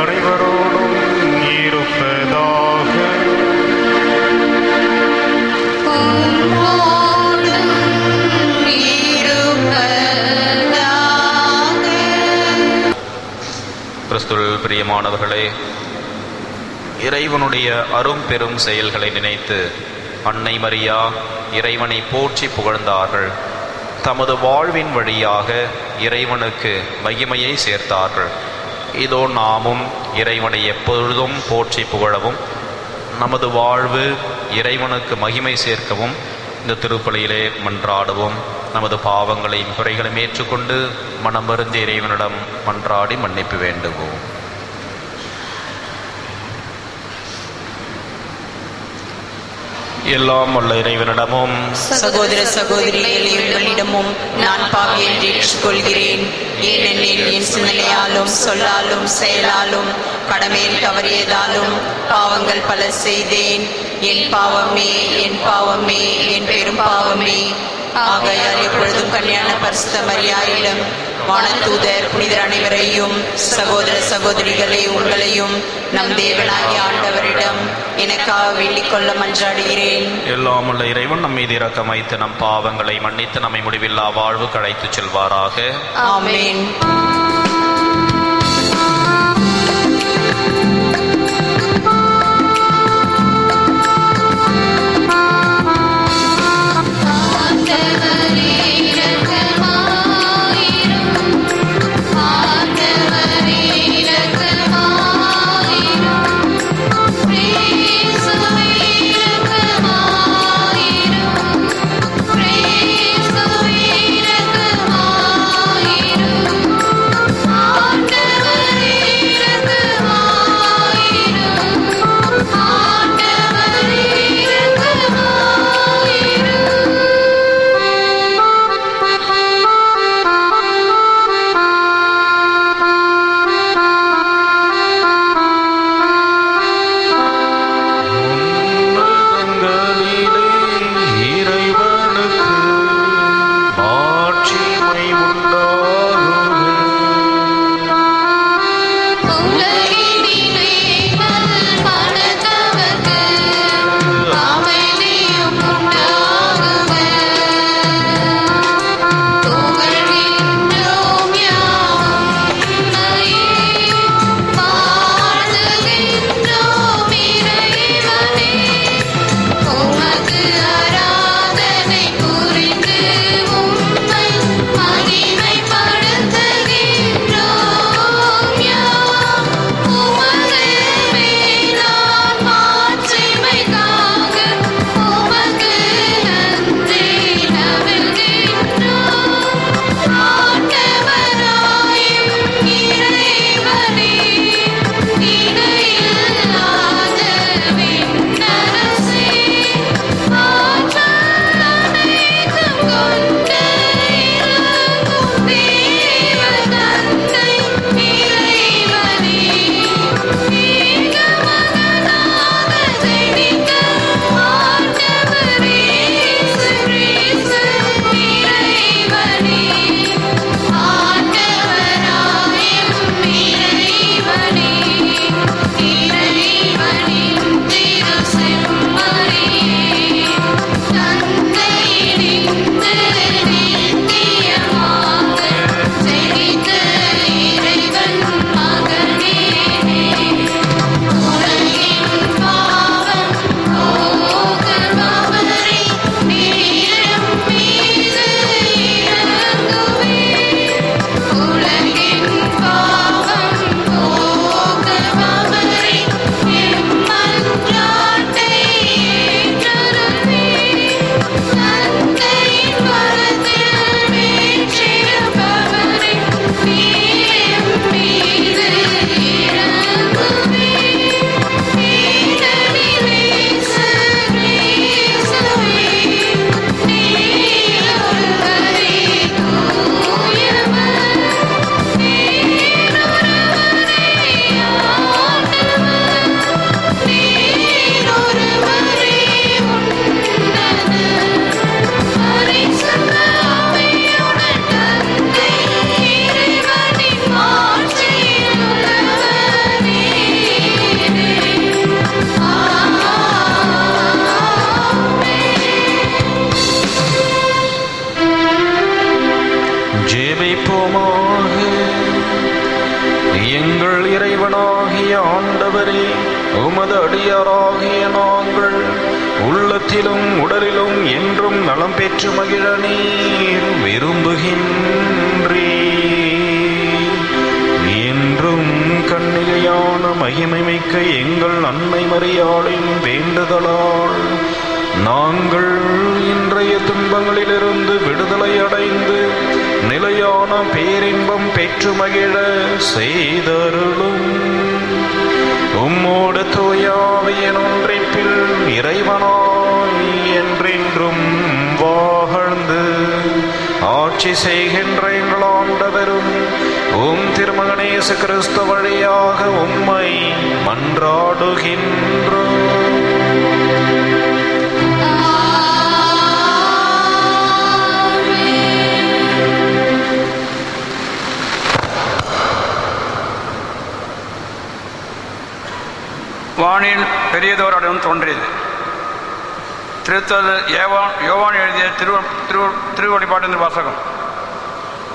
அனைவரோடும் இருப்பதாக. கிறிஸ்துவில் பிரியமானவர்களே, இறைவனுடைய அரும் பெரும் செயல்களை நினைத்து அன்னை மரியா இறைவனை போற்றி புகழ்ந்தார்கள். தமது வாழ்வின் வழியாக இறைவனுக்கு மகிமையை சேர்த்தார்கள். இதோ நாமும் இறைவனை எப்பொழுதும் போற்றி புகழவும் நமது வாழ்வு இறைவனுக்கு மகிமை சேர்க்கவும் இந்த திருப்பலியிலே மன்றாடுவோம். நமது பாவங்களையும் குறைகளையும் ஏற்றுக்கொண்டு மனம் வருந்தி இறைவனிடம் மன்றாடி மன்னிப்பு வேண்டுவோம். எல்லாம் உள்ள இறைவனிடமும் சகோதர சகோதரிகளிடமும் நான் பாவி என்று ஏற்றுக்கொள்கிறேன். ஏனெனில் என் சிந்தனையாலும் சொல்லாலும் செயலாலும் கடமையில் தவறியதாலும் பாவங்கள் பல செய்தேன். என் பாவமே என் பாவமே என் பெரும் பாவமே. ஆகையால் எப்பொழுதும் கல்யாண பரிசுத்த மரியாயிடம் வானதூதர் புனிதர் அனைவரையும் சகோதர சகோதரிகளை உங்களையும் நம் தேவனாகிய ஆண்டவரிடம் எனக்காக வேண்டிக் கொள்ள மன்றாடுகிறேன். எல்லாம் உள்ள இறைவன் நம் மீது இரக்கம் வைத்து நம் பாவங்களை மன்னித்து நம்மை முடிவில்லா வாழ்வு அழைத்துச் செல்வாராக. ஆமென். எங்கள் இறைவனாகிய ஆண்டவரே, உமது அடியாராகிய நாங்கள் உள்ளத்திலும் உடலிலும் என்றும் நலம் பெற்று மகிழ நீர் விரும்புகின்றீர். என்றும் கன்னிகையான மகிமை மிக்க எங்கள் அன்னை மரியாளின் வேண்டுதலால் நாங்கள் இன்றைய துன்பங்களிலிருந்து விடுதலை அடைந்து நிலையான பேரின்பம் பெற்று மகிழ செய்தருளும். உம்மோடு தூயாவியின் ஒன்றிப்பில் இறைவனாய் என்றென்றும் வாழ்ந்து ஆட்சி செய்கின்ற எங்கள் ஆண்டவரும் உம் திருமகன் இயேசு கிறிஸ்து வழியாக உம்மை மன்றாடுகின்றோம். வானில் பெரியதோர் அடையாளம் தோன்றியது. திருத்தல் யோவான் எழுதிய திருவழிபாட்டு வாசகம்,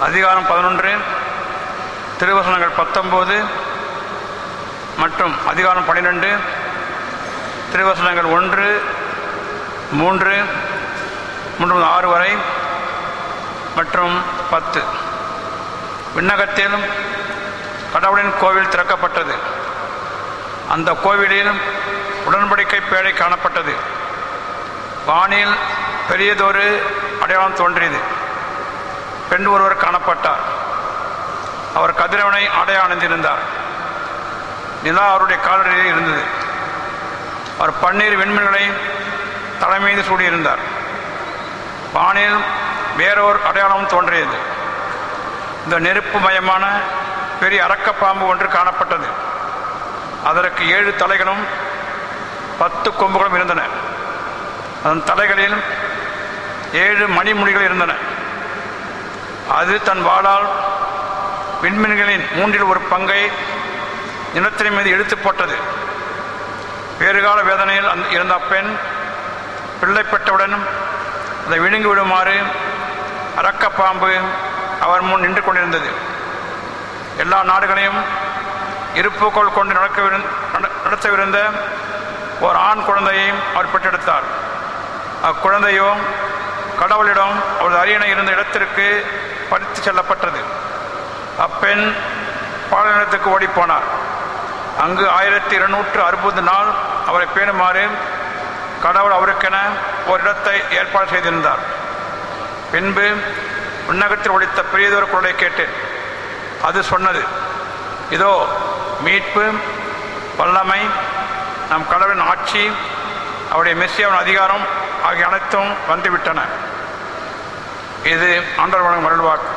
அதிகாரம் 11, திருவசனங்கள் 19 மற்றும் அதிகாரம் 12, திருவசனங்கள் 1, 3 மற்றும் 6 வரை மற்றும் 10. விண்ணகத்தில் கடவுளின் கோவில் திறக்கப்பட்டது. அந்த கோவிலில் உடன்படிக்கை பேழை காணப்பட்டது. வானில் பெரியதொரு அடையாளம் தோன்றியது. பெண் ஒருவர் காணப்பட்டார். அவர் கதிரவனை ஆடையாக அணிந்திருந்தார். நிலா அவருடைய காலடியில் இருந்தது. அவர் 12 விண்மீன்களை தலைமீது சூடியிருந்தார். வானில் வேறொரு அடையாளம் தோன்றியது. இந்த நெருப்பு மயமான பெரிய அரக்கப்பாம்பு ஒன்று காணப்பட்டது. அதற்கு 7 தலைகளும் 10 கொம்புகளும் இருந்தன. அதன் தலைகளில் 7 மணிமுடிகள் இருந்தன. அது தன் வாளால் விண்மீன்களின் 3இல் ஒரு பங்கை நிலத்தின் மீது இழுத்து போட்டது. வேறுகால வேதனையில் இருந்த அப்பெண் பிள்ளை பெற்றவுடன் அதை விழுங்கி விடுமாறு அரக்கப்பாம்பு அவர் முன் நின்று கொண்டிருந்தது. எல்லா நாடுகளையும் இருப்புக்கோள் கொண்டு நடத்தவிருந்த ஒரு ஆண் குழந்தையையும் அவர் பெற்றெடுத்தார். அக்குழந்தையோ கடவுளிடம் அவரது அரியணை இருந்த இடத்திற்கு பறித்து செல்லப்பட்டது. அப்பெண் பாலைநிலத்துக்கு ஓடிப்போனார். அங்கு 1260 நாள் அவரை பேணுமாறு கடவுள் அவருக்கென ஒரு இடத்தை ஏற்பாடு செய்திருந்தார். பின்பு விண்ணகத்தில் ஒலித்த பெரியதொரு குரலை கேட்டேன். அது சொன்னது, இதோ மீட்பு, வல்லமை, நம் கடவுளின் ஆட்சி, அவருடைய மெஸ்ஸியாவின் அதிகாரம் ஆகிய அனைத்தும் வந்துவிட்டன. இது ஆண்டவர் வழங்கும் அருள்வாக்கு.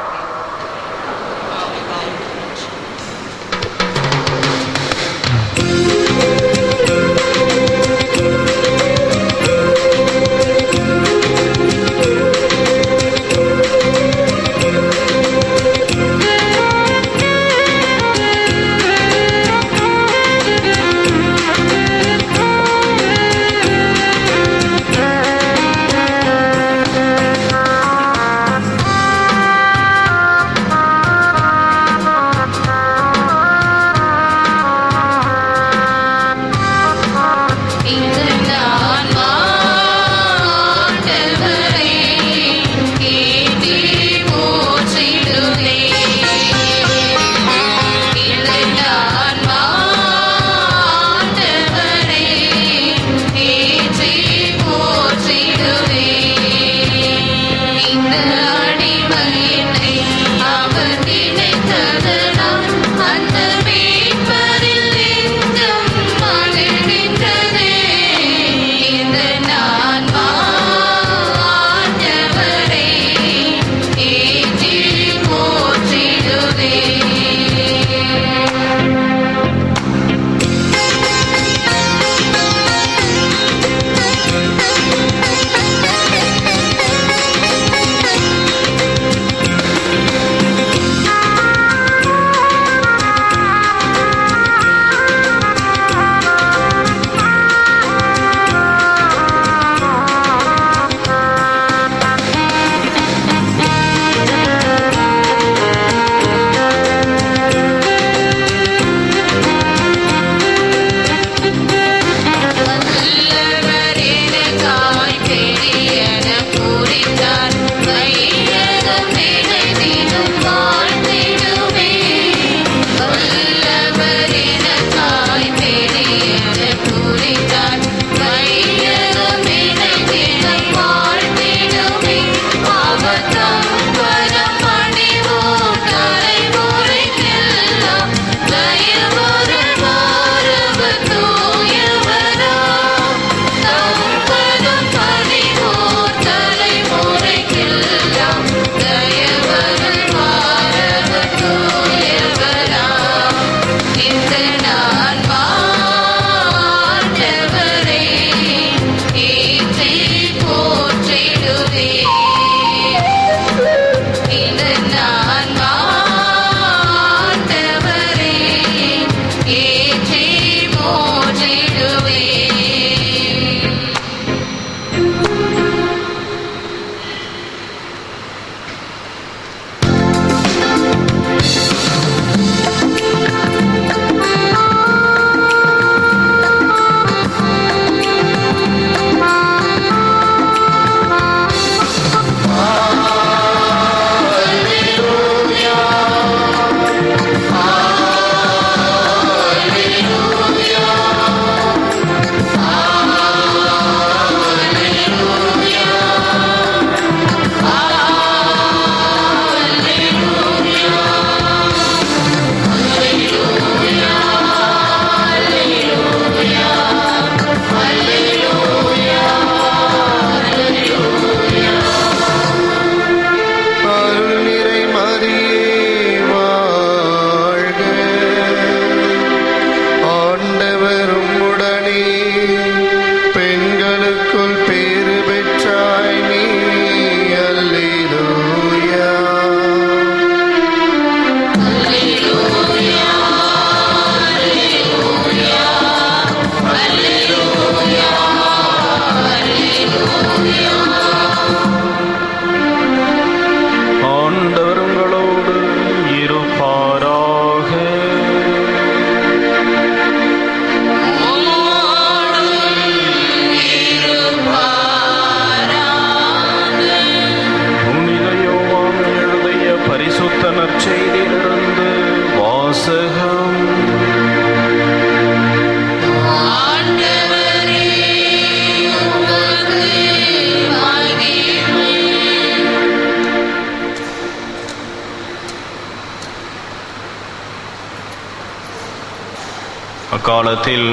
அக்காலத்தில்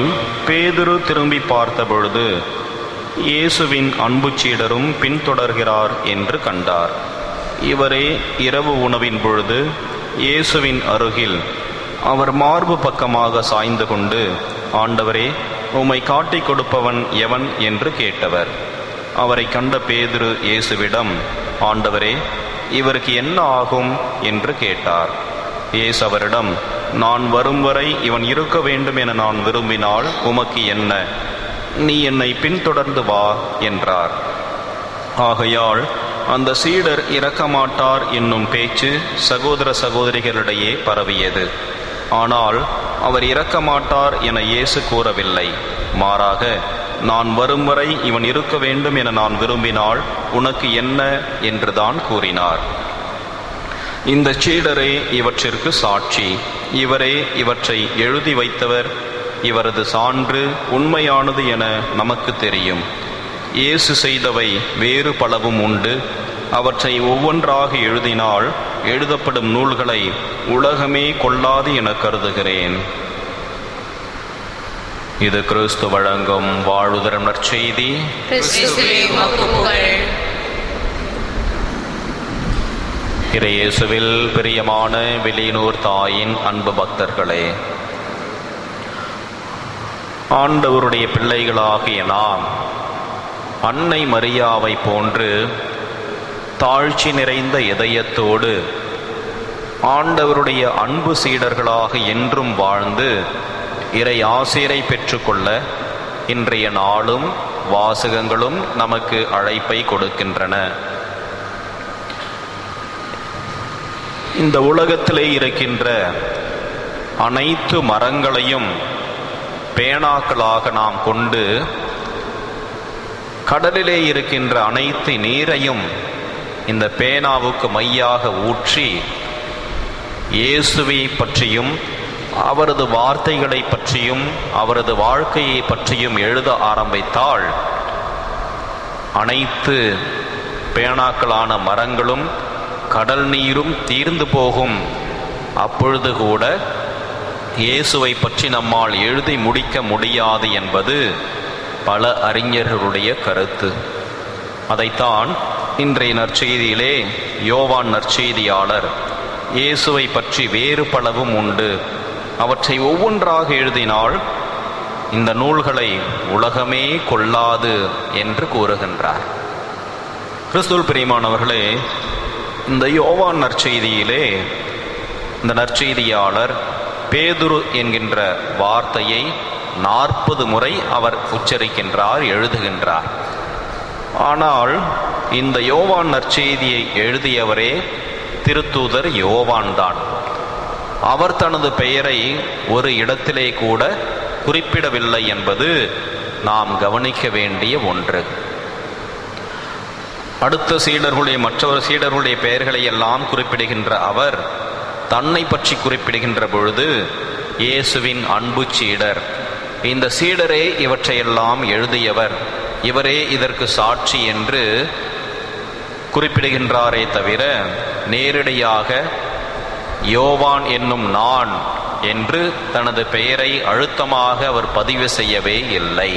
பேதுரு திரும்பி பார்த்தபொழுது இயேசுவின் அன்பு சீடரும் பின்தொடர்கிறார் என்று கண்டார். இவரே இரவு உணவின் பொழுது இயேசுவின் அருகில் அவர் மார்பு பக்கமாக சாய்ந்து கொண்டு, ஆண்டவரே, உம்மை காட்டிக் கொடுப்பவன் எவன் என்று கேட்டவர். அவரை கண்ட பேதுரு இயேசுவிடம், ஆண்டவரே, இவருக்கு என்ன ஆகும் என்று கேட்டார். இயேசு அவரிடம், நான் வரும் வரை இவன் இருக்க வேண்டும் என நான் விரும்பினால் உமக்கு என்ன? நீ என்னை பின்தொடர்ந்து வா என்றார். ஆகையால் அந்த சீடர் இறக்கமாட்டார் என்னும் பேச்சு சகோதர சகோதரிகளிடையே பரவியது. ஆனால் அவர் இறக்கமாட்டார் என இயேசு கூறவில்லை. மாறாக, நான் வரும் வரை இவன் இருக்க வேண்டும் என நான் விரும்பினால் உனக்கு என்ன என்றுதான் கூறினார். இந்த சீடரே இவற்றிற்கு சாட்சி. இவரே இவற்றை எழுதி வைத்தவர். இவரது சான்று உண்மையானது என நமக்கு தெரியும். இயேசு செய்தவை வேறு பலவும் உண்டு. அவற்றை ஒவ்வொன்றாக எழுதினால் எழுதப்படும் நூல்களை உலகமே கொள்ளாது என கருதுகிறேன். இது கிறிஸ்து வழங்கும் வாழ்வுதரும் நற்செய்தி. இறையேசுவில் பிரியமான வெளியனூர் தாயின் அன்பு பக்தர்களே, ஆண்டவருடைய பிள்ளைகளாகிய நாம் அன்னை மரியாவை போன்று தாழ்ச்சி நிறைந்த இதயத்தோடு ஆண்டவருடைய அன்பு சீடர்களாக என்றும் வாழ்ந்து இறை ஆசீரை பெற்றுக்கொள்ள இன்றைய நாளும் வாசகங்களும் நமக்கு அழைப்பை கொடுக்கின்றன. இந்த உலகத்திலே இருக்கின்ற அனைத்து மரங்களையும் பேனாக்களாக நாம் கொண்டு கடலிலே இருக்கின்ற அனைத்து நீரையும் இந்த பேனாவுக்கு மையாக ஊற்றி இயேசுவை பற்றியும் அவரது வார்த்தைகளை பற்றியும் அவரது வாழ்க்கையை பற்றியும் எழுத ஆரம்பித்தால் அனைத்து பேனாக்களான மரங்களும் கடல் நீரும் தீர்ந்து போகும். அப்பொழுது கூட இயேசுவை பற்றி நம்மால் எழுதி முடிக்க முடியாது என்பது பல அறிஞர்களுடைய கருத்து. அதைத்தான் இன்றைய நற்செய்தியிலே யோவான் நற்செய்தியாளர் இயேசுவை பற்றி வேறு பலவும் உண்டு, அவற்றை ஒவ்வொன்றாக எழுதினால் இந்த நூல்களை உலகமே கொள்ளாது என்று கூறுகின்றார். கிறிஸ்துவில் பிரியமானவர்களே, இந்த யோவான் நற்செய்தியிலே இந்த நற்செய்தியாளர் பேதுரு என்கின்ற வார்த்தையை 40 முறை அவர் உச்சரிக்கின்றார், எழுதுகின்றார். ஆனால் இந்த யோவான் நற்செய்தியை எழுதியவரே திருத்தூதர் யோவான் தான். அவர் தனது பெயரை ஒரு இடத்திலே கூட குறிப்பிடவில்லை என்பது நாம் கவனிக்க வேண்டிய ஒன்று. அடுத்த சீடர்களுடைய மற்றவர் சீடர்களுடைய பெயர்களை எல்லாம் குறிப்பிடுகின்ற அவர் தன்னை பற்றி குறிப்பிடுகின்ற பொழுது இயேசுவின் அன்பு சீடர், இந்த சீடரே இவற்றையெல்லாம் எழுதியவர், இவரே இதற்கு சாட்சி என்று குறிப்பிடுகின்றாரே தவிர நேரடியாக யோவான் என்னும் நான் என்று தனது பெயரை அழுத்தமாக அவர் பதிவு செய்யவே இல்லை.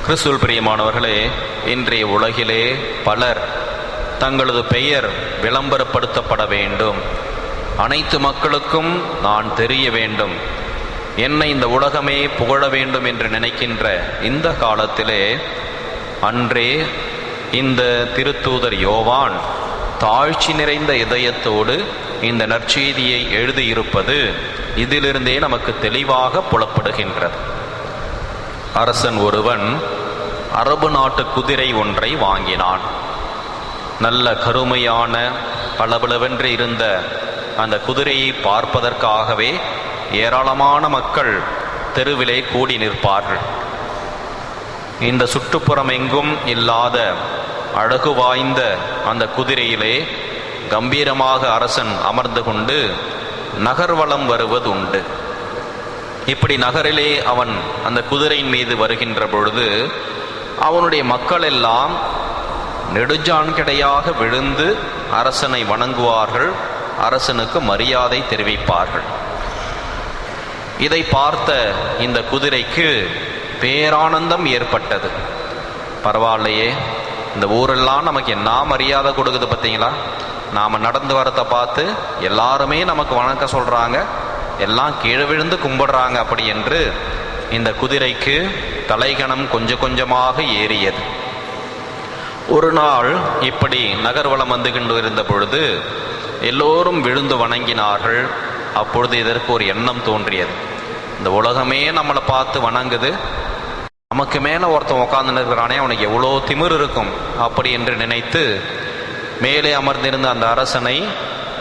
கிறிஸ்துவில் பிரியமானவர்களே, இன்றைய உலகிலே பலர் தங்களது பெயர் விளம்பரப்படுத்தப்பட வேண்டும், அனைத்து மக்களுக்கும் நான் தெரிய வேண்டும், என்னை இந்த உலகமே புகழ வேண்டும் என்று நினைக்கின்ற இந்த காலத்திலே அன்றே இந்த திருத்தூதர் யோவான் தாழ்ச்சி நிறைந்த இதயத்தோடு இந்த நற்செய்தியை எழுதியிருப்பது இதிலிருந்தே நமக்கு தெளிவாக புலப்படுகின்றது. அரசன் ஒருவன் அரபு நாட்டு குதிரை ஒன்றை வாங்கினான். நல்ல கருமையான பளபளவென்று இருந்த அந்த குதிரையை பார்ப்பதற்காகவே ஏராளமான மக்கள் தெருவிலே கூடி நிற்பார்கள். இந்த சுற்றுப்புறம் எங்கும் இல்லாத அழகு வாய்ந்த அந்த குதிரையிலே கம்பீரமாக அரசன் அமர்ந்து கொண்டு நகர்வலம் வருவது உண்டு. இப்படி நகரிலே அவன் அந்த குதிரையின் மீது வருகின்ற பொழுது அவனுடைய மக்கள் எல்லாம் நெடுஞ்சாண்கடையாக விழுந்து அரசனை வணங்குவார்கள், அரசனுக்கு மரியாதை தெரிவிப்பார்கள். இதை பார்த்த இந்த குதிரைக்கு பேரானந்தம் ஏற்பட்டது. பரவாயில்லையே, இந்த ஊரெல்லாம் நமக்கு என்ன மரியாதை கொடுக்குது பார்த்தீங்களா, நாம் நடந்து வரத்தை பார்த்து எல்லாருமே நமக்கு வணக்கம் சொல்கிறாங்க, எல்லாம் கீழே விழுந்து கும்பிடுறாங்க. அப்படி என்று இந்த குதிரைக்கு தலைகணம் கொஞ்சம் கொஞ்சமாக ஏறியது. ஒரு நாள் இப்படி நகர்வலம் வந்து கொண்டு இருந்த பொழுது எல்லோரும் விழுந்து வணங்கினார்கள். அப்பொழுது இதற்கு ஒரு எண்ணம் தோன்றியது, இந்த உலகமே நம்மளை பார்த்து வணங்குது, நமக்கு மேலே ஒருத்தன் உட்கார்ந்து இருக்கிறானே, அவனுக்கு எவ்வளோ திமிர் இருக்கும் அப்படி என்று நினைத்து மேலே அமர்ந்திருந்த அந்த அரசனை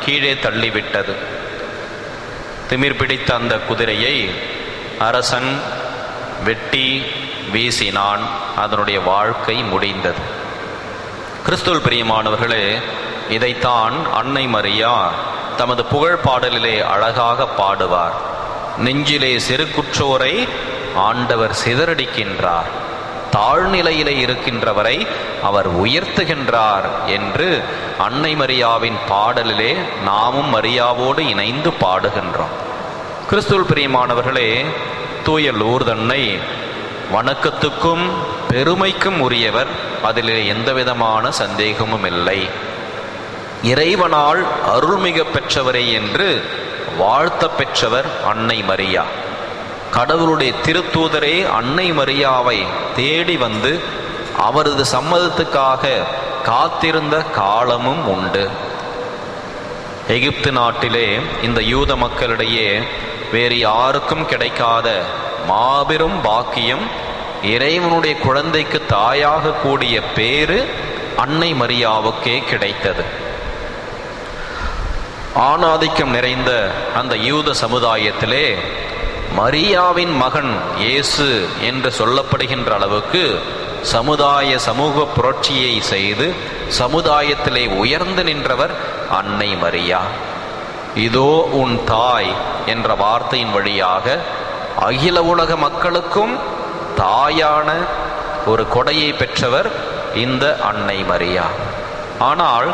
கீழே தள்ளிவிட்டது. திமிர் பிடித்த அந்த குதிரையை அரசன் வெட்டி வீசினான். அதனுடைய வாழ்க்கை முடிந்தது. கிறிஸ்துவில் பிரியமானவர்களே, இதைத்தான் அன்னை மரியா தமது புகழ் பாடலிலே அழகாக பாடுவார். நெஞ்சிலே செருக்குற்றோரை ஆண்டவர் சிதறடிக்கின்றார், தாழ்நிலையிலே இருக்கின்றவரை அவர் உயர்த்துகின்றார் என்று அன்னை மரியாவின் பாடலிலே நாமும் மரியாவோடு இணைந்து பாடுகின்றோம். கிறிஸ்துவில் பிரியமானவர்களே, தூய லூர்தன்னை வணக்கத்துக்கும் பெருமைக்கும் உரியவர், அதிலே எந்தவிதமான சந்தேகமும் இல்லை. இறைவனால் அருள்மிக பெற்றவரே என்று வாழ்த்த பெற்றவர் அன்னை மரியா. கடவுளுடைய திருத்தூதரே அன்னை மரியாவை தேடி வந்து அவரது சம்மதத்துக்காக காத்திருந்த காலமும் உண்டு. எகிப்து நாட்டிலே இந்த யூத மக்களிடையே வேறு யாருக்கும் கிடைக்காத மாபெரும் பாக்கியம், இறைவனுடைய குழந்தைக்கு தாயாக கூடிய பேரு அன்னை மரியாவுக்கே கிடைத்தது. ஆணாதிக்கம் நிறைந்த அந்த யூத சமுதாயத்திலே மரியாவின் மகன் இயேசு என்று சொல்லப்படுகின்ற அளவுக்கு சமூக புரட்சியை செய்து சமுதாயத்திலே உயர்ந்து நின்றவர் அன்னை மரியா. இதோ உன் தாய் என்ற வார்த்தையின் வழியாக அகில உலக மக்களுக்கும் தாயான ஒரு கொடையை பெற்றவர் இந்த அன்னை மரியா. ஆனால்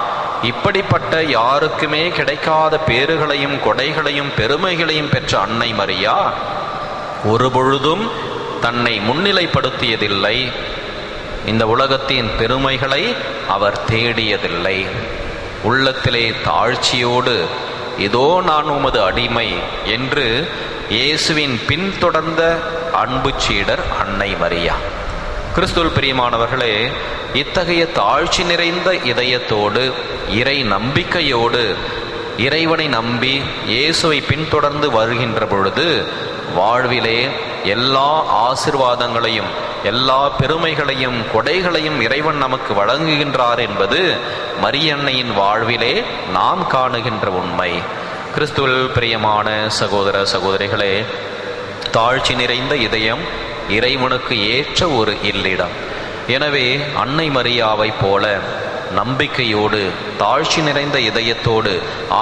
இப்படிப்பட்ட யாருக்குமே கிடைக்காத பேறுகளையும் கொடைகளையும் பெருமைகளையும் பெற்ற அன்னை மரியா ஒருபொழுதும் தன்னை முன்னிலைப்படுத்தியதில்லை. இந்த உலகத்தின் பெருமைகளை அவர் தேடியதில்லை. உள்ளத்திலே தாழ்ச்சியோடு இதோ நான் உமது அடிமை என்று இயேசுவின் பின்தொடர்ந்த அன்பு சீடர் அன்னை மரியா. கிறிஸ்துவில் பிரியமானவர்களே, இத்தகைய தாழ்ச்சி நிறைந்த இதயத்தோடு இறை நம்பிக்கையோடு இறைவனை நம்பி இயேசுவை பின்தொடர்ந்து வருகின்ற பொழுது வாழ்விலே எல்லா ஆசீர்வாதங்களையும் எல்லா பெருமைகளையும் கொடைகளையும் இறைவன் நமக்கு வழங்குகின்றார் என்பது மரியன்னையின் வாழ்விலே நாம் காணுகின்ற உண்மை. கிறிஸ்துவில் பிரியமான சகோதர சகோதரிகளே, தாழ்ச்சி நிறைந்த இதயம் இறைவனுக்கு ஏற்ற ஒரு இல்லிடம். எனவே அன்னை மரியாவை போல நம்பிக்கையோடு தாழ்ச்சி நிறைந்த இதயத்தோடு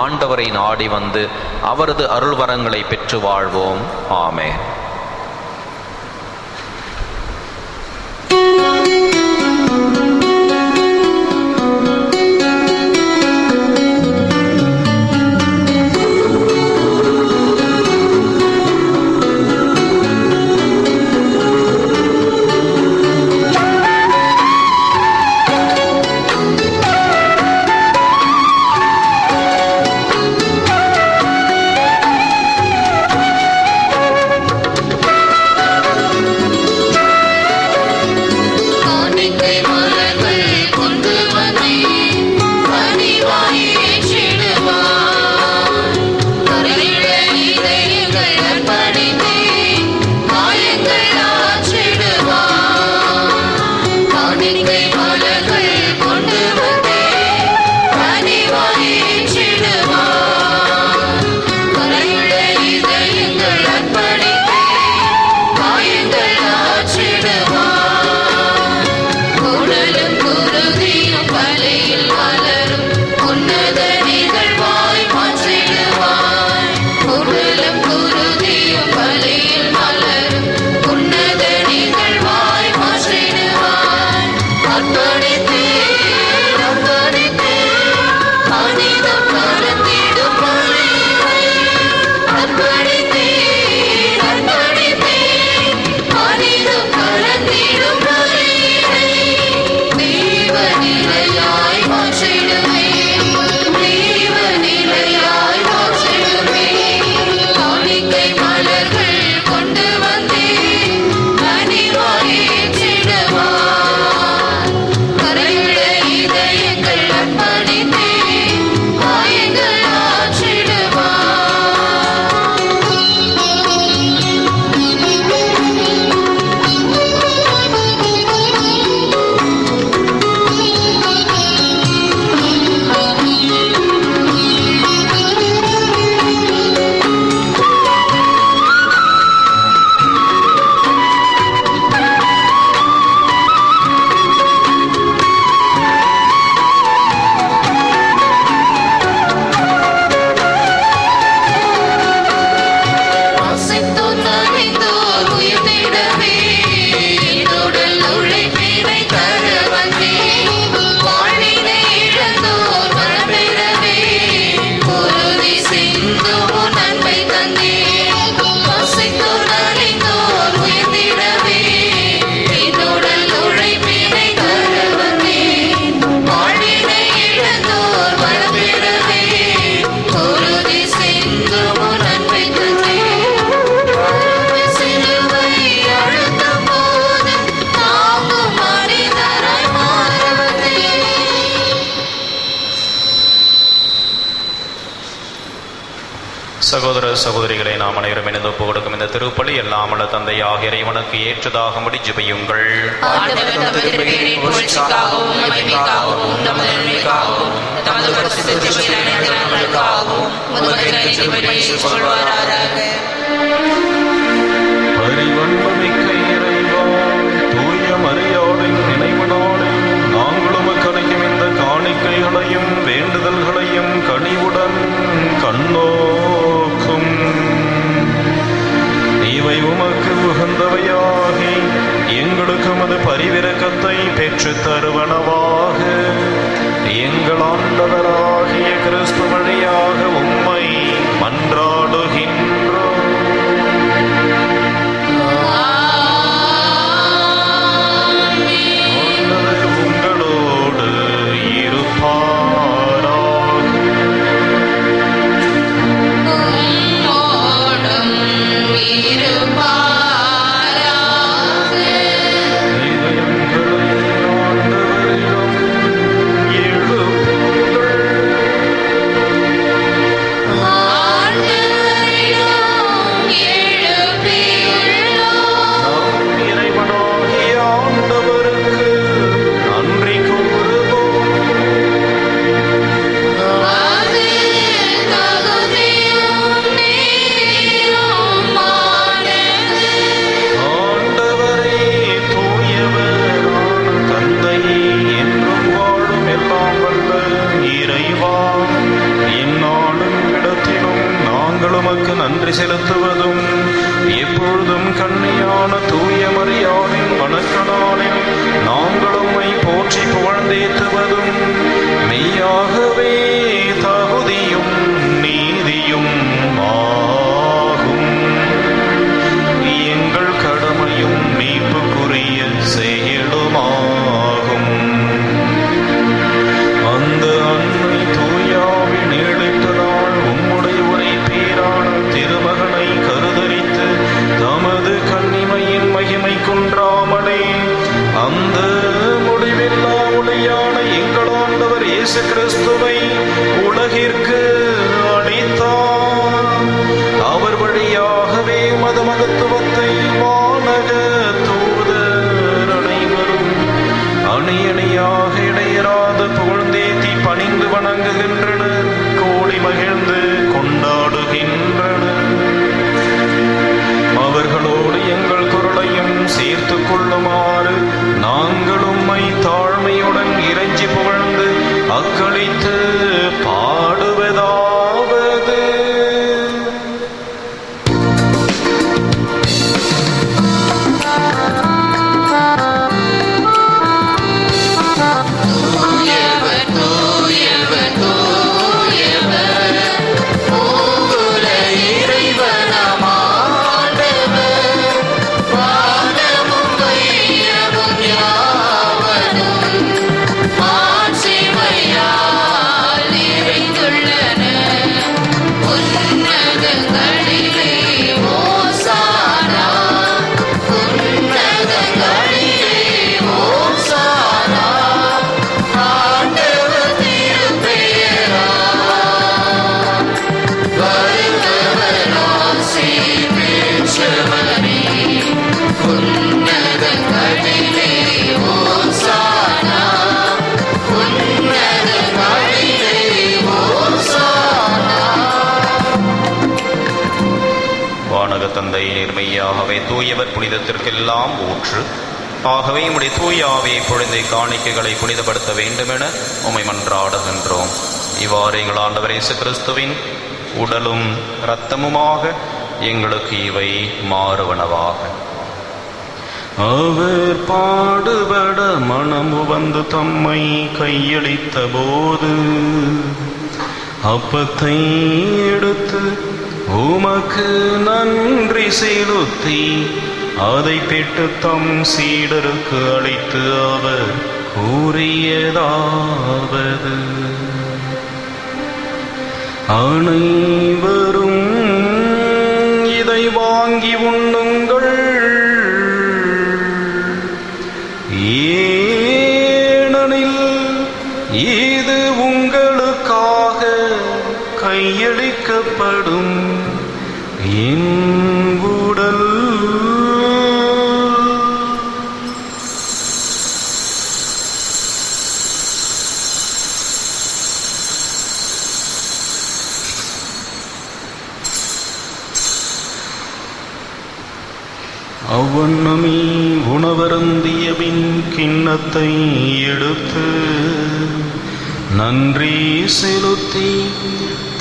ஆண்டவரை நாடி வந்து அவரது அருள் வரங்களை பெற்று வாழ்வோம். ஆமென். சகோதர சகோதரிகளை நாம் அனைவரும் இணைந்து ஒப்புக் கொடுக்கும் இந்த திருப்பலி எல்லாம் உள்ள தந்தையாக இறைவனுக்கு ஏற்றதாகும்படி ஜெபியுங்கள். பரிவன்பமிக்க இறைவா, தூய மரியாதையின் நினைவு நாளில் நாங்கள் உமக்கு அளிக்கும் இந்த காணிக்கைகளையும் வேண்டுதல்களையும் கனிவுடன் கண்ணோக்கும். இவை உமக்கு உகந்தவையாகி எங்களுக்கு உமது பரிவிரக்கத்தை பெற்றுத் தருவனவாக. எங்கள் ஆண்டவராகிய கிறிஸ்து வழியாக உம்மை மன்றாடுகின்றோம். உங்களோடு இருப்பாராக. நன்றி செலுத்துவதும் எப்பொழுதும் கண்ணியான தூய மரியாதையின் வணக்கநாளில் நாங்கள் உம்மை போற்றி புகழ்ந்தேத்துவதும் மெய்யாகவே தகுதியும் நீதியும் ஆகும். எங்கள் கடமையும் மீட்புக்குரிய செயலுமாகும். அந்த அன்னை தூயாவி நீடித்த நாள் உம்முடைய உரை பேரான திருமகனை கருதரித்து தமது கன்னிமையின் மகிமை குன்றாமலே அந்த முடிவில்லா ஒளியான எங்கள் ஆண்டவர் இயேசு கிறிஸ்துவை உலகிற்கு அளித்தார். அவர் வழியாகவே மதமகத்துவத்தை வானக தூதர் அனைவரும் அணி அணியாக இடையராத புகழ்ந்தேத்தி பணிந்து வணங்குகின்றனர், கோடி மகிழ்ந்து கொண்டாடுகின்றனர். அவர்களோடு எங்கள் குரலையும் சேர்த்து கொள்ளுமாறு நாங்கள் உம்மை தாழ்மையுடன் இறைஞ்சி புகழ்ந்து அக்களித்து பாடுவதாவது. தந்தை நேர்மையாகவே தூயவர் புனிதத்திற்கெல்லாம் ஊற்று. ஆகவே உம்முடைய தூய ஆவியை பொழுதை காணிக்கைகளை புனிதப்படுத்த வேண்டுமென உம்மை மன்றாடுகின்றோம். இவ்வாறு எங்கள் ஆண்டவர் இயேசு கிறிஸ்துவின் உடலும் இரத்தமுமாக எங்களுக்கு இவை மாறுவனவாக. அவர் பாடுபட மனமு வந்து தம்மை கையளித்த போது அப்பத்தை எடுத்து உமக்கு நன்றி செலுத்தி அதை பெற்று தம் சீடருக்கு அளித்து அவர் கூறியதாவது: அனைவரும் இதை வாங்கி உண்ணுங்கள், ஏனெனில் இது உங்களுக்காக கையளிக்கப்படும் அவ்வண்ணமே உணவருந்திய பின் கிண்ணத்தை எடுத்து நன்றி செலுத்தி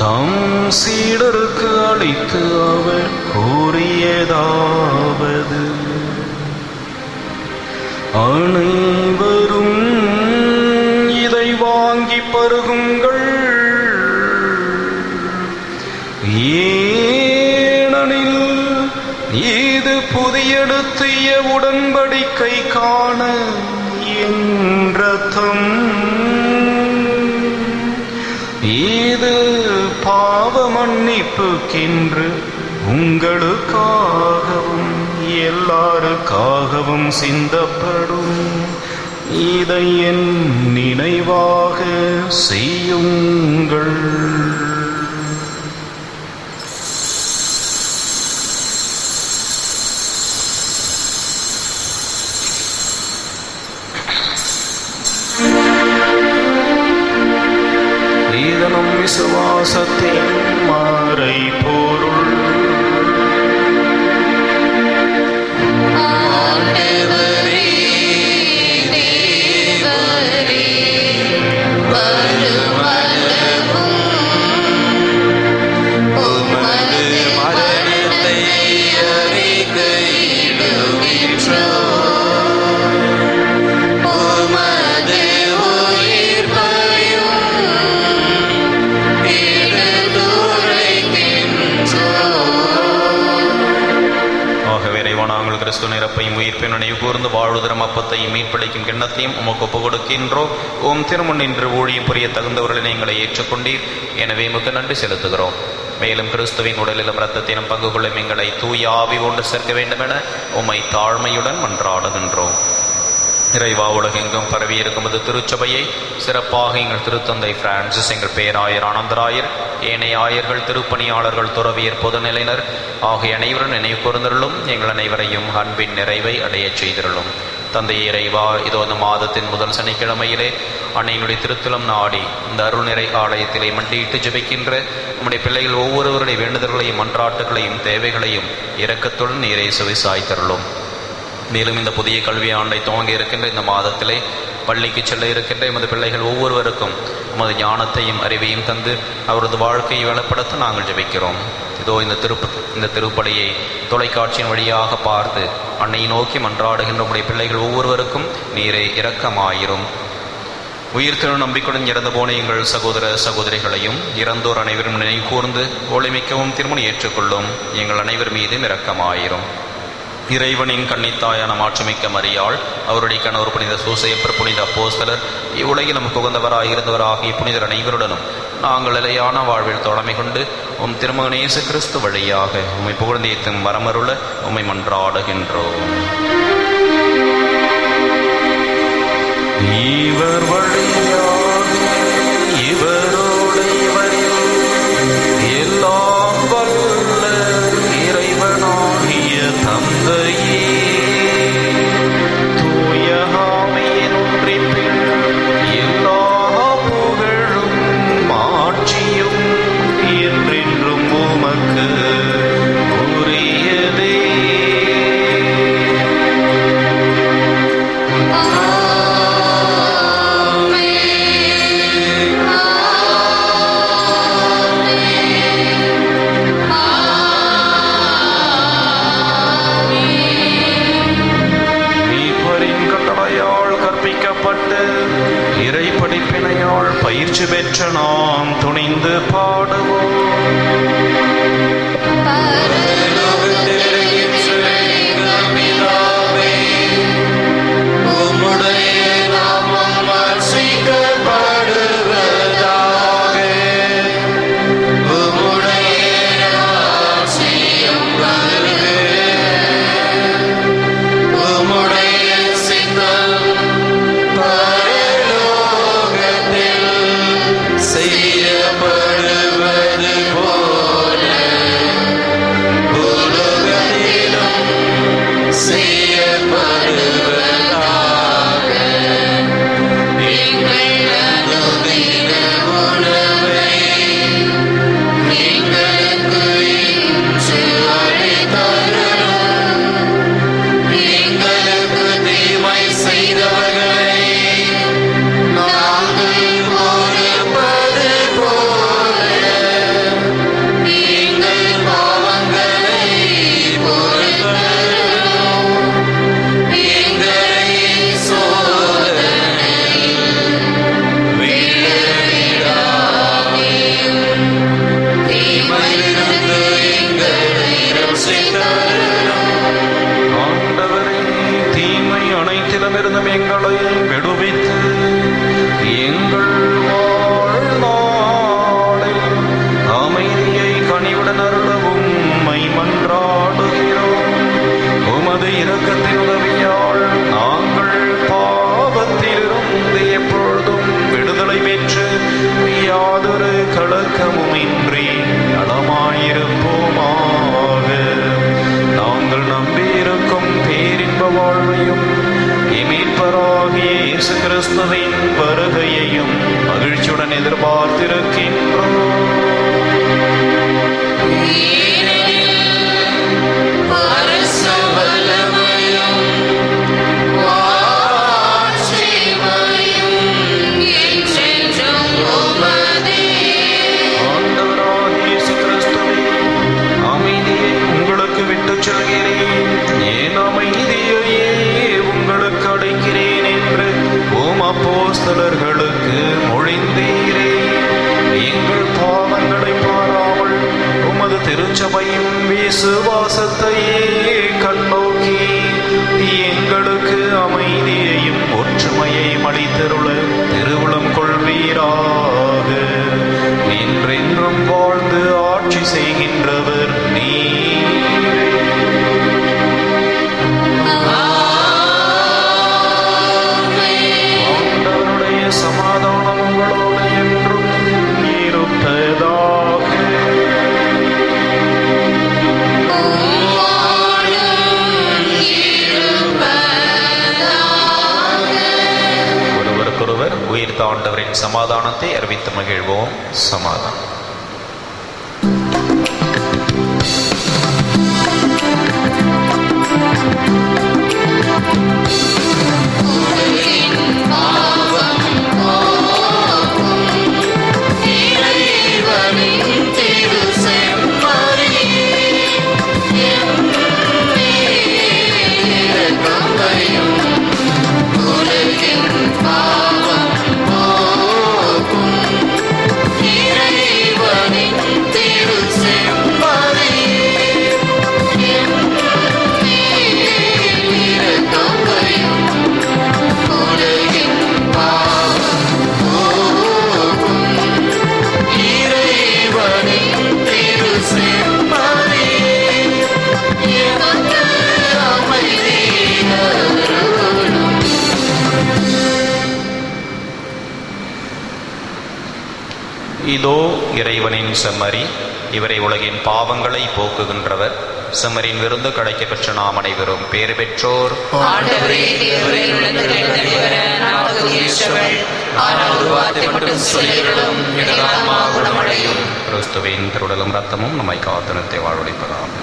தம் சீடருக்கு அளித்து அவர் கூறியதாவது: அனைவரும் இதை வாங்கி பருகுங்கள், ஏனெனில் இது புதியெடுத்திய உடன்படிக்கைக்கான என் இரத்தம். இது பாவ மன்னிப்புக்கென்று உங்களுக்காகவும் எல்லாருக்காகவும் சிந்தப்படும். இதை என் நினைவாக செய்யுங்கள். இது நம் விசுவாசத்தின் மறை பொருள். கிறிஸ்து நிரப்பையும் உயிர்ப்பையும் நினைவு கூர்ந்து வாழ்வுதரும் அப்பத்தையும் மீட்பளிக்கும் கிண்ணத்தையும் உமக்கு ஒப்புக் கொடுக்கின்றோம். உம் திருமுன் நின்று ஊழியம் புரிய தகுந்தவர்களை எங்களை ஏற்றுக்கொண்டீர். எனவே உமக்கு நன்றி செலுத்துகிறோம். மேலும் கிறிஸ்துவின் உடலிலும் இரத்தத்திலும் பங்கு கொள்ளும் எங்களை தூய ஆவி கொண்டு சேர்க்க வேண்டும் என உம்மை தாழ்மையுடன் மன்றாடுகின்றோம். இறைவா, உலகெங்கும் பரவி இருக்கும்போது திருச்சபையை சிறப்பாக எங்கள் திருத்தந்தை பிரான்சிஸ், எங்கள் பேராயர் ஆனந்தராயர், ஏனைய ஆயர்கள், திருப்பணியாளர்கள், துறவியர், பொதுநிலையினர் ஆகிய அனைவரும் நினைவு கூர்ந்தருளும். எங்கள் அனைவரையும் அன்பின் நிறைவை அடைய செய்திருளும். தந்தை இறைவா, இதோ இந்த மாதத்தின் முதல் சனிக்கிழமையிலே அன்னையினுடைய திருத்தலம் நாடி இந்த அருள் நிறை ஆலயத்திலே மண்டியிட்டு ஜெபிக்கின்ற நம்முடைய பிள்ளைகள் ஒவ்வொருவருடைய வேண்டுதல்களையும் மன்றாட்டுகளையும் தேவைகளையும் இரக்கத்துடன் நீரை சுவிசாய்த்தருளும். மேலும் இந்த புதிய கல்வி ஆண்டை துவங்க இருக்கின்ற இந்த மாதத்திலே பள்ளிக்கு செல்ல இருக்கின்ற எமது பிள்ளைகள் ஒவ்வொருவருக்கும் உமது ஞானத்தையும் அறிவையும் தந்து அவரது வாழ்க்கையை வளப்படுத்த நாங்கள் ஜெபிக்கிறோம். இதோ இந்த திருப்பலியை தொலைக்காட்சியின் வழியாக பார்த்து அன்னை நோக்கி மன்றாடுகின்ற உடைய பிள்ளைகள் ஒவ்வொருவருக்கும் நீரே இரக்கமாயிரும். உயிர்த்தெழு நம்பிக்கையுடன் இறந்து போன எங்கள் சகோதர சகோதரிகளையும் இறந்தோர் அனைவரும் நினைவு கூர்ந்து ஒளிமிக்கவும் திருமணி ஏற்றுக்கொள்ளும். எங்கள் அனைவர் மீதும் இரக்கமாயிரும். இறைவனின் கன்னித்தாயான மாட்சிமிக்க மரியாள், அவருடைய கணவர் புனித சூசையப்பர், புனித அப்போஸ்தலர், இவ்வுலகில் நமக்கு உகந்தவராக இருந்தவராகிய புனிதர் அனைவருடனும் நாங்கள் நிலையான வாழ்வில் தோழமை கொண்டு உம் திருமகன் இயேசு கிறிஸ்து வழியாக உம்மை புகழ்ந்தேத்தும் வரமருள உம்மை மன்றாடுகின்றோம். இவர் வழியாக இவரோடு இவரில் எல்லாம் வல்ல இறைவனாகிய தந்தையே, தூய ஆவியின் ஒன்றிப்பில் எல்லா புகழும் மாட்சியும் என்றென்றும் உமக்கு உரியதே. இறை படிப்பினையால் பயிற்சி பெற்ற நாம் துணிந்து பாடுவோம். செய்யப்படுவது எங்களை விடுவித்து எங்கள் வாழ்நாளில் அமைதியை கனிவுடன் அருளவும் உம்மை மன்றாடுகிறோம். உமது இரக்கத்தின் உதவியால் நாங்கள் பாவத்திலிருந்து எப்பொழுதும் விடுதலை பெற்று யாதொரு கலக்கமும் இன்றி நலமாயிருப்போமாக. நாங்கள் நம்பியிருக்கும் பேரின்ப வாழ்வையும் மீட்பராகிய இயேசு கிறிஸ்துவின் வருகையையும் மகிழ்ச்சியுடன் எதிர்பார்த்திருக்கின்றோம். அப்போஸ்தலர்களுக்கு மொழிந்தீரே. எங்கள் பாவங்களை பாராமல் உமது திருச்சபையும் விசுவாசத்தையே கண்ணோக்கி எங்களுக்கு அமைதியையும் ஒற்றுமையையும் அளித்தருள திருவுளம் கொள்வீராக. என்றென்றும் வாழ்ந்து ஆட்சி செய்கின்றவர் நீரே. சமாதானம் உங்களோடு என்றும் இருப்பதாக. ஒருவருக்கொருவர் உயிர்த்த ஆண்டவரின் சமாதானத்தை அறிவித்து மகிழ்வோம். சமாதானம். இதோ இறைவனின் செம்மறி, இவரை உலகின் பாவங்களை போக்குகின்றவர். செம்மறின் விருந்து கிடைக்க பெற்ற நாம் அனைவரும் பேறு பெற்றோர். கிறிஸ்துவின் திருவுடலும் ரத்தமும் நம்மை காத்து வாழ்வளிப்பதாம்.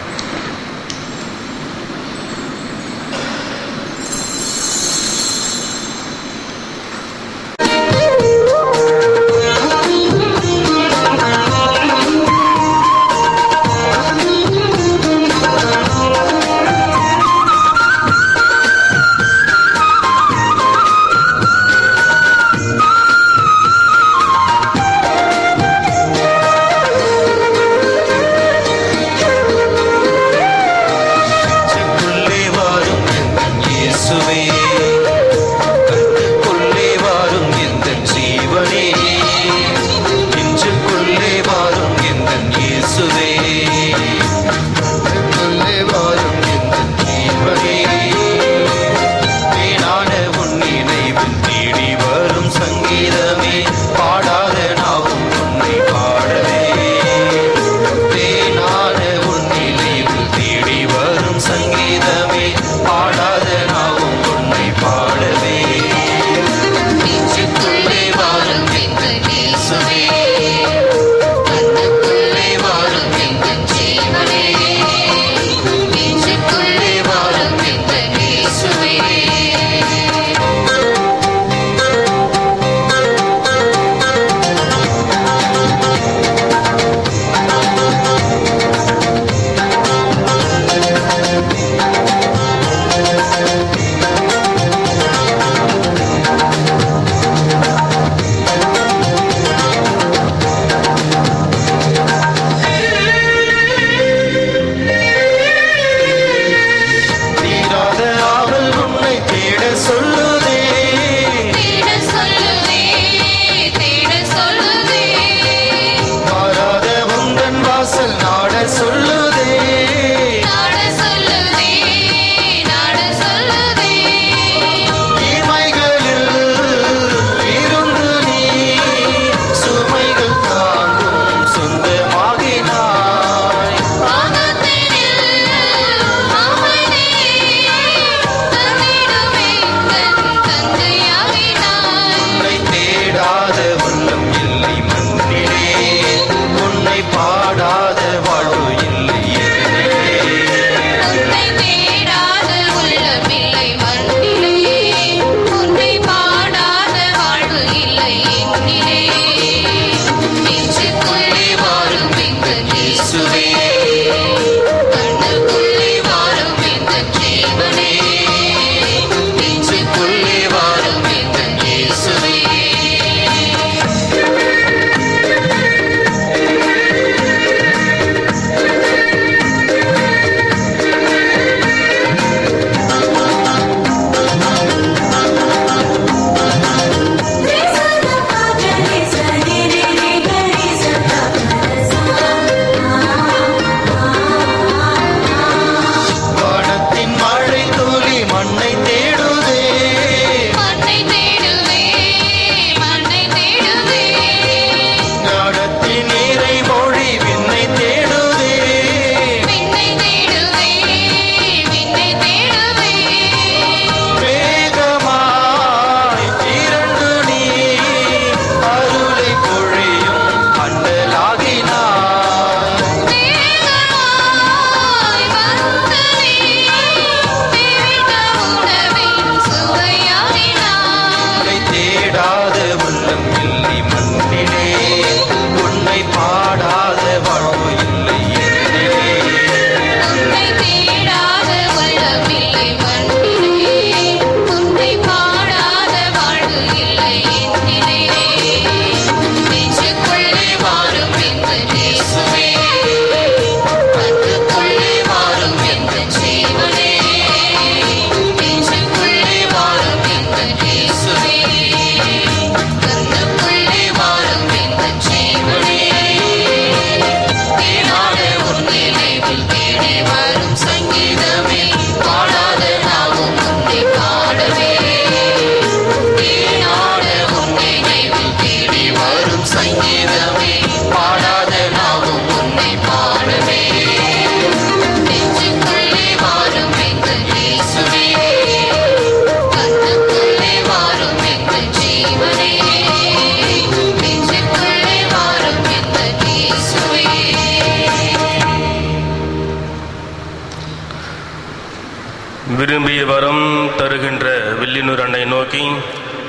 விரும்பிய வரம் தருகின்ற வில்லியனூர் அன்னை நோக்கி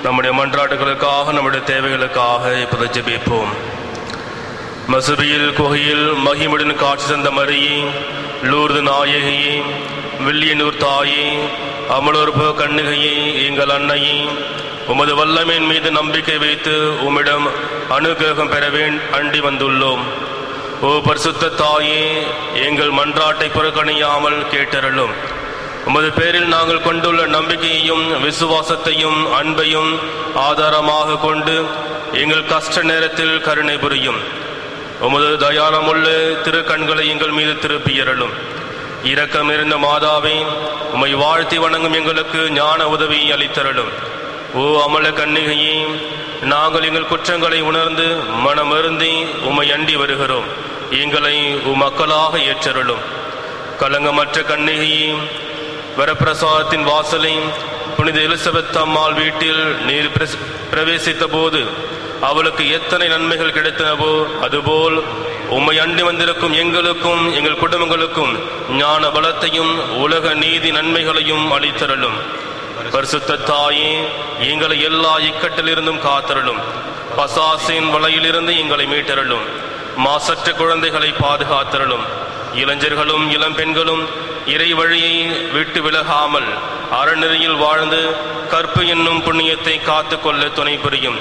நம்முடைய மன்றாட்டுகளுக்காக, நம்முடைய தேவைகளுக்காக இப்போது ஜெபிப்போம். மசூபியில் குகையில் மகிமுடன் காட்சி தந்த மரியே, லூர்து நாயகியே, வில்லியனூர் தாயே, அமலோற்ப கண்ணிகையே, எங்கள் அன்னையே, உமது வல்லமையின் மீது நம்பிக்கை வைத்து உம்மிடம் அனுகிரகம் பெற அண்டி வந்துள்ளோம். ஓ பரிசுத்த தாயே, எங்கள் மன்றாட்டை புறக்கணியாமல் கேட்டருளும். உமது பேரில் நாங்கள் கொண்டுள்ள நம்பிக்கையையும் விசுவாசத்தையும் அன்பையும் ஆதாரமாக கொண்டு எங்கள் கஷ்ட நேரத்தில் கருணை புரியும். உமது தயாளமுள்ள திருக்கண்களை எங்கள் மீது திருப்பியருளும். இரக்கம் இருந்த மாதாவே, உம்மை வாழ்த்தி வணங்கும் எங்களுக்கு ஞான உதவி அளித்தருளும். ஓ அமல கன்னிகையே, நாங்கள் எங்கள் குற்றங்களை உணர்ந்து மனமருந்தி உம்மை அண்டி வருகிறோம். எங்களை மக்களாக ஏற்றருளும். கலங்கமற்ற கன்னிகையே, வரப்பிரசாதத்தின் வாசலை புனித எலிசபெத் அம்மாள் வீட்டில் நீர் பிரவேசித்த போது அவளுக்கு எத்தனை நன்மைகள் கிடைத்தனவோ, அதுபோல் உம்மை அண்டி வந்திருக்கும் எங்களுக்கும் எங்கள் குடும்பங்களுக்கும் ஞான பலத்தையும் உலக நீதி நன்மைகளையும் அளித்தருளும். பரிசுத்த தாயே, எங்களை எல்லா இக்கட்டிலிருந்தும் காத்தருளும். பசாசின் வலையிலிருந்து எங்களை மீட்டருளும். மாசற்ற குழந்தைகளை பாதுகாத்தருளும். இளைஞர்களும் இளம் பெண்களும் இறை வழியை விட்டு விலகாமல் அறநெறியில் வாழ்ந்து கற்பு என்னும் புண்ணியத்தை காத்து கொள்ள துணை புரியும்.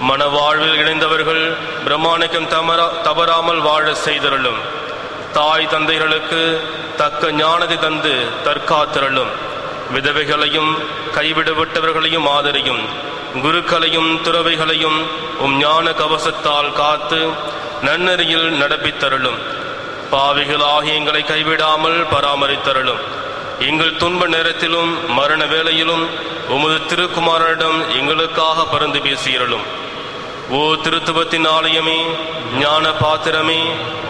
மனவாழ்வில் இணைந்தவர்கள் பிரமாணிக்கம் தவறாமல் வாழ செய்தருளும். தாய் தந்தைகளுக்கு தக்க ஞானத்தை தந்து தற்காத்தருளும். விதவைகளையும் கைவிடப்பட்டவர்களையும் ஆதரியும். குருக்களையும் துறவைகளையும் ஞான கவசத்தால் காத்து நன்னெறியில் நடப்பித்தருளும். பாவிகளாகி எங்களை கைவிடாமல் பராமரித்தருளும். எங்கள் துன்ப நேரத்திலும் மரண வேளையிலும் உமது திருக்குமாரனிடம் எங்களுக்காக பரிந்து பேசியருளும். ஓ திருத்துவத்தின் ஆலயமே, ஞான பாத்திரமே,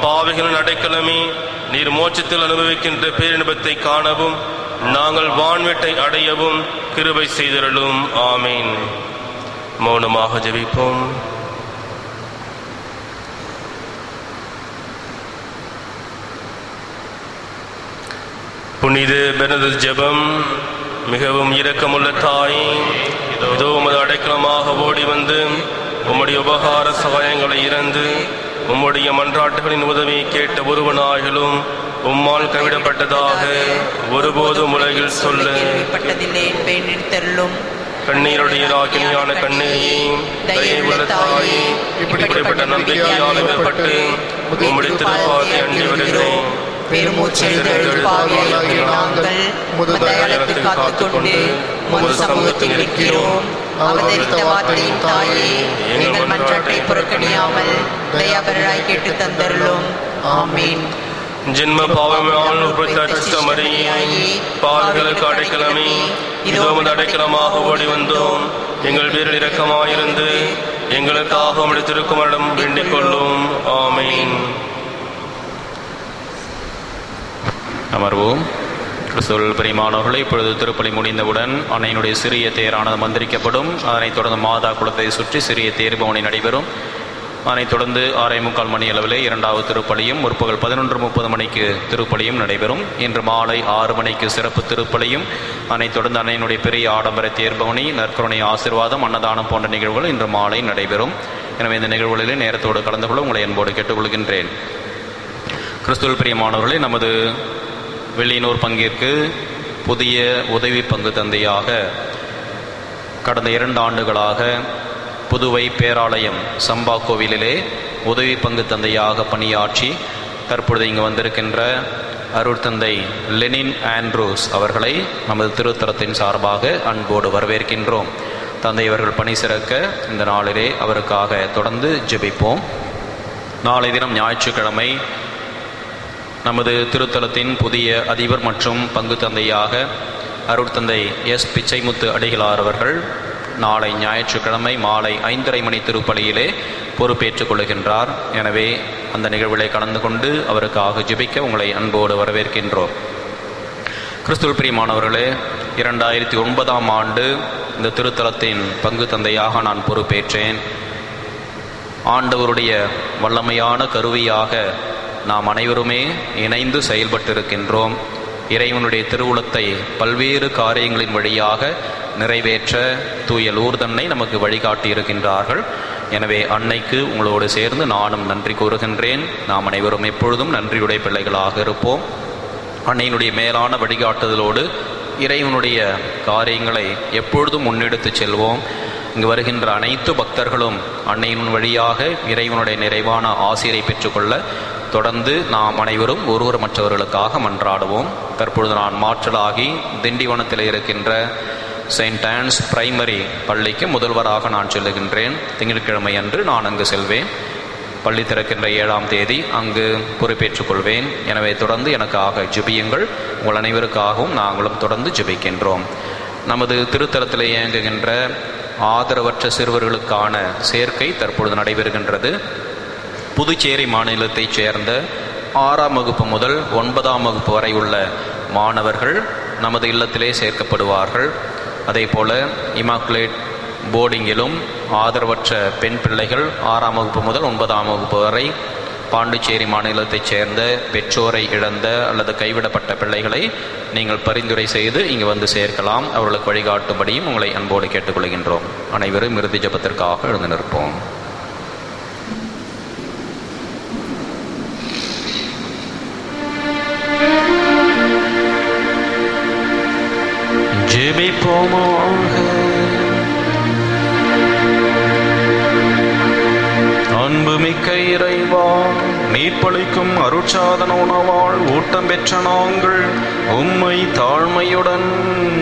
பாவிகளின் அடைக்கலமே, நீர் மோட்சத்தில் அனுபவிக்கின்ற பேரின்பத்தை காணவும் நாங்கள் வான்வெட்டை அடையவும் கிருபை செய்தருளும். ஆமீன். மௌனமாக ஜெபிப்போம். புனித பெர்னர்ட் ஜெபம். மிகவும் இரக்கமுள்ள தாய், இதோ உமது அடைக்கலமாக ஓடி வந்து உம்முடைய உபகார சகாயங்களை இறந்து உம்முடைய மன்றாட்டுகளின் உதவியை கேட்ட ஒருவனாயிலும் உம்மால் கைவிடப்பட்டதாக ஒருபோதும் உலகில் சொல்ல கண்ணீருடைய ராக்கினியான கண்ணீரையே, தயவுள்ள தாயே, இப்படிப்பட்ட நம்பிக்கையால் விடப்பட்டு உம்முடைய திருப்பாதை அண்டி வருகிறேன். காத்துக்கொண்டு உமது சமூகத்தில் இருக்கிறோம். அவதரித்த வார்த்தையின் தாயே, எங்கள் மன்றாட்டை புறக்கணியாமல் தயாபரராய் கேட்டு தந்தருளும். ஆமீன். ஜென்ம பாவமால் மரியே, பாவிகளுக்கு அடைக்கலமே, இதோ உமது அடைக்கலமாக ஓடி வந்தோம். எங்கள் பேரில் இரக்கமாயிருந்து எங்களுக்காக உம்முடைய திருக்குமாரனிடம் வேண்டிக் கொள்ளும். ஆமீன். அமர்வோம். கிறிஸ்துவில் பிரியமானவர்களே, இப்பொழுது திருப்பலி முடிந்தவுடன் அன்னையினுடைய சிறிய தேரானது மந்திரிக்கப்படும். அதனைத் தொடர்ந்து மாதா குளத்தை சுற்றி சிறிய தேர் பவனி நடைபெறும். அதனைத் தொடர்ந்து 6:45 மணி அளவிலே இரண்டாவது திருப்பலியும், முற்பகல் 11:30 மணிக்கு திருப்பலியும் நடைபெறும். இன்று மாலை 6 மணிக்கு சிறப்பு திருப்பலியும், அதனைத் தொடர்ந்து அன்னையினுடைய பெரிய ஆடம்பர தேர்பவனி, நற்கருணை ஆசீர்வாதம், அன்னதானம் போன்ற நிகழ்வுகள் இன்று மாலை நடைபெறும். எனவே இந்த நிகழ்வுகளிலே நேரத்தோடு கலந்து கொள்ள உங்களை அன்போடு கேட்டுக்கொள்கின்றேன். கிறிஸ்துவில் பிரியமானவர்களே, நமது வில்லியனூர் பங்கிற்கு புதிய உதவி பங்கு தந்தையாக கடந்த 2 ஆண்டுகளாக புதுவை பேராலயம் சம்பா கோவிலிலே உதவி பங்கு தந்தையாக பணியாற்றி தற்பொழுது இங்கு வந்திருக்கின்ற அருட்தந்தை லெனின் ஆண்ட்ரூஸ் அவர்களை நமது திருத்தலத்தின் சார்பாக அன்போடு வரவேற்கின்றோம். தந்தை அவர்கள் பணி சிறக்க இந்த நாளிலே அவருக்காக தொடர்ந்து ஜெபிப்போம். நாளை தினம் ஞாயிற்றுக்கிழமை நமது திருத்தலத்தின் புதிய அதிபர் மற்றும் பங்கு தந்தையாக அருட்தந்தை எஸ் பிச்சைமுத்து அடிகளார் அவர்கள் நாளை ஞாயிற்றுக்கிழமை மாலை 5:30 மணி திருப்பலியிலே பொறுப்பேற்றுக் கொள்கின்றார். எனவே அந்த நிகழ்விலே கலந்து கொண்டு அவருக்காக ஜெபிக்க உங்களை அன்போடு வரவேற்கின்றோம். கிறிஸ்துவில் பிரியமானவர்களே, 2009ஆம் ஆண்டு இந்த திருத்தலத்தின் பங்கு தந்தையாக நான் பொறுப்பேற்றேன். ஆண்டவருடைய வல்லமையான கருவியாக நாம் அனைவருமே இணைந்து செயல்பட்டிருக்கின்றோம். இறைவனுடைய திருவுளத்தை பல்வேறு காரியங்களின் வழியாக நிறைவேற்ற தூய லூர்தன்னை நமக்கு வழிகாட்டி இருக்கின்றார்கள். எனவே அன்னைக்கு உங்களோடு சேர்ந்து நானும் நன்றி கூறுகின்றேன். நாம் அனைவரும் எப்பொழுதும் நன்றியுடைய பிள்ளைகளாக இருப்போம். அன்னையினுடைய மேலான வழிகாட்டுதலோடு இறைவனுடைய காரியங்களை எப்பொழுதும் முன்னெடுத்து செல்வோம். இங்கு வருகின்ற அனைத்து பக்தர்களும் அன்னையின் வழியாக இறைவனுடைய நிறைவான ஆசிரை பெற்றுக்கொள்ள தொடர்ந்து நாம் அனைவரும் ஒருவர் மற்றவர்களுக்காக மன்றாடுவோம். தற்பொழுது நான் மாற்றலாகி திண்டிவனத்தில் இருக்கின்ற செயின்ட் ஆன்ஸ் பிரைமரி பள்ளிக்கு முதல்வராக நான் செல்லுகின்றேன். திங்கட்கிழமை அன்று நான் அங்கு செல்வேன். பள்ளி திறக்கின்ற 7ஆம் தேதி அங்கு பொறுப்பேற்றுக் கொள்வேன். எனவே தொடர்ந்து எனக்காக ஜெபியுங்கள். உங்கள் அனைவருக்காகவும் நாங்களும் தொடர்ந்து ஜெபிக்கின்றோம். நமது திருத்தலத்தில் இயங்குகின்ற ஆதரவற்ற சிறுவர்களுக்கான சேர்க்கை தற்பொழுது நடைபெறுகின்றது. புதுச்சேரி மாநிலத்தைச் சேர்ந்த 6ஆம் வகுப்பு முதல் 9ஆம் வகுப்பு வரை உள்ள மாணவர்கள் நமது இல்லத்திலே சேர்க்கப்படுவார்கள். அதே போல இமாக்குலேட் போர்டிங்கிலும் ஆதரவற்ற பெண் பிள்ளைகள் 6ஆம் வகுப்பு முதல் 9ஆம் வகுப்பு வரை பாண்டிச்சேரி மாநிலத்தைச் சேர்ந்த பெற்றோரை இழந்த அல்லது கைவிடப்பட்ட பிள்ளைகளை நீங்கள் பரிந்துரை செய்து இங்கு வந்து சேர்க்கலாம். அவர்களுக்கு வழிகாட்டும்படியும் உங்களை அன்போடு கேட்டுக்கொள்கின்றோம். அனைவரும் இறுதி ஜெபத்திற்காக எழுந்து நிற்போம். ஜெபிப்போமாக. அன்புமிக்க இறைவா, மீட்பளிக்கும் அருட்சாதன உணவால் ஊட்டம் பெற்ற நாங்கள் உம்மை தாழ்மையுடன்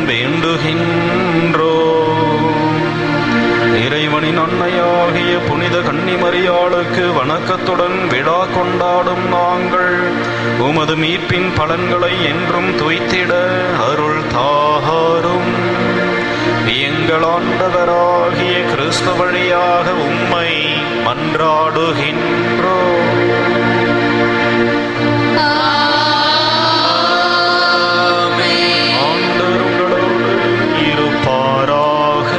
வேண்டுகின்றோம். இறைவனின் அன்னையாகிய புனித கன்னிமரியாளுக்கு வணக்கத்துடன் விழா கொண்டாடும் நாங்கள் உமது மீட்பின் பலன்களை என்றும் துய்த்திட அருள் தாரும். எங்கள் ஆண்டவராகிய கிறிஸ்து வழியாக உம்மை மன்றாடுகின்றோம். ஆண்டவர் உங்களோடு இருப்பாராக.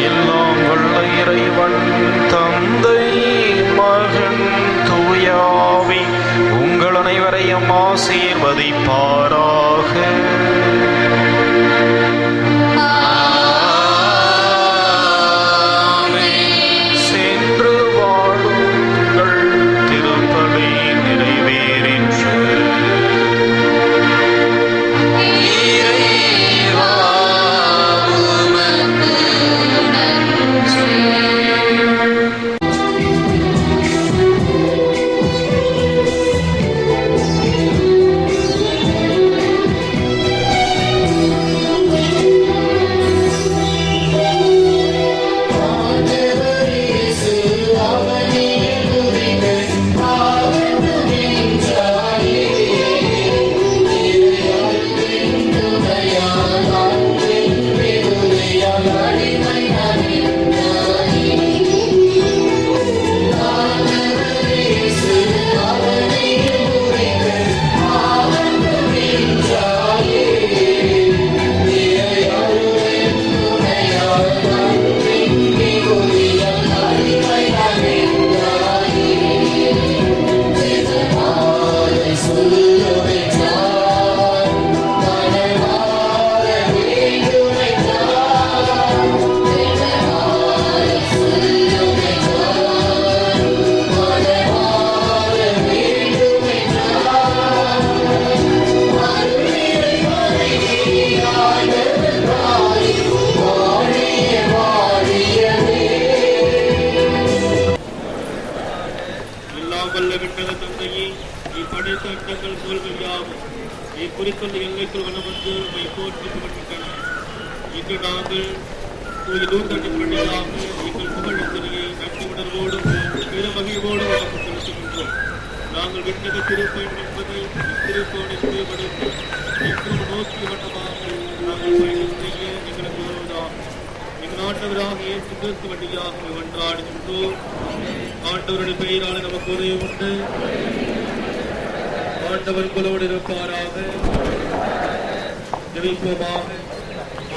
எல்லாம் வல்ல இறைவன் தந்தை மகன் தூயாவி உங்கள் அனைவரையும் ஆசீர்வதிப்பாராக. சென்று வாழுங்கள். திருப்பலி நிறைவேறிற்று.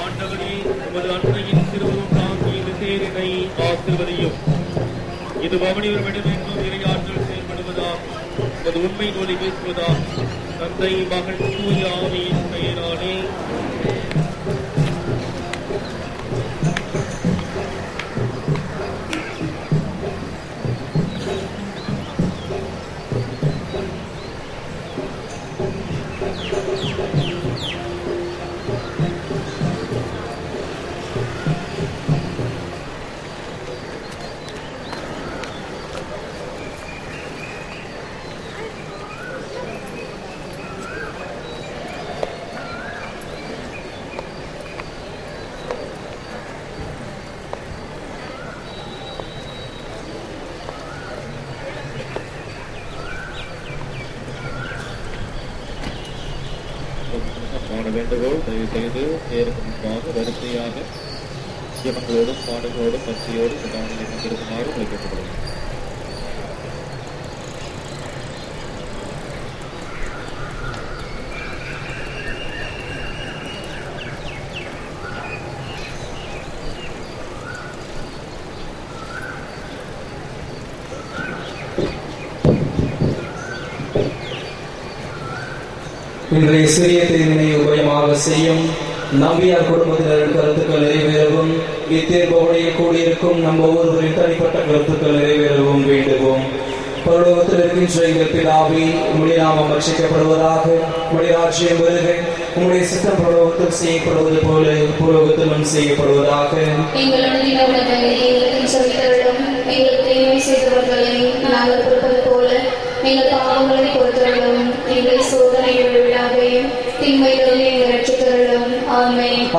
ஆண்டவரே, உமது அன்னையின் திருவுருவம் தாங்கி இந்த தேரை இதனை ஆசிர்வதியும். இது பவனிவரிடம் என்றும் இறையாற்றல் செயல்படுவதா, அது உண்மை நூலை பேசுவதா, தந்தை மகன் தூய ஆவியின் பெயராலே. வேண்டுகோள், தயவு செய்து நேருக்கு முன்பாக வரிசையாக ஜெபங்களோடும் பாடல்களோடும் பக்தியோடும் விழாவினை பங்கெடுக்குமாறு அழைக்கப்படுகிறது. இன்றைய சிறிய தேர்வினை உபயமாக செய்யும் நம்பியார் குடும்பத்தினரின் கருத்துக்கள் நிறைவேறவும், இத்தேர்பவனையில் கூடியிருக்கும் நம் ஒவ்வொருவரின் தனிப்பட்ட கருத்துக்கள் நிறைவேறவும் வேண்டுவோம். பரலோகத்தில் இருக்கின்ற எங்கள் பிதாவே, உம்முடைய நாமம் ரட்சிக்கப்படுவதாக, உம்முடைய ராஜ்யம் வருக, உம்முடைய சித்தம் பரலோகத்தில் செய்யப்படுவது போல பூலோகத்திலும் செய்யப்படுவதாக. எங்கள் அனுதின உணவை எங்களுக்கு செலுத்தலும், எங்களுக்கு தீமை செய்தவர்களை நாங்கள் பொறுப்பது போல எங்கள் பாவங்களை பொறுத்தவர்களும், எங்களை சோதனையில் விடாதே, தீமைகளில் எங்கள் ரட்சித்தவர்களும். ஆமென்.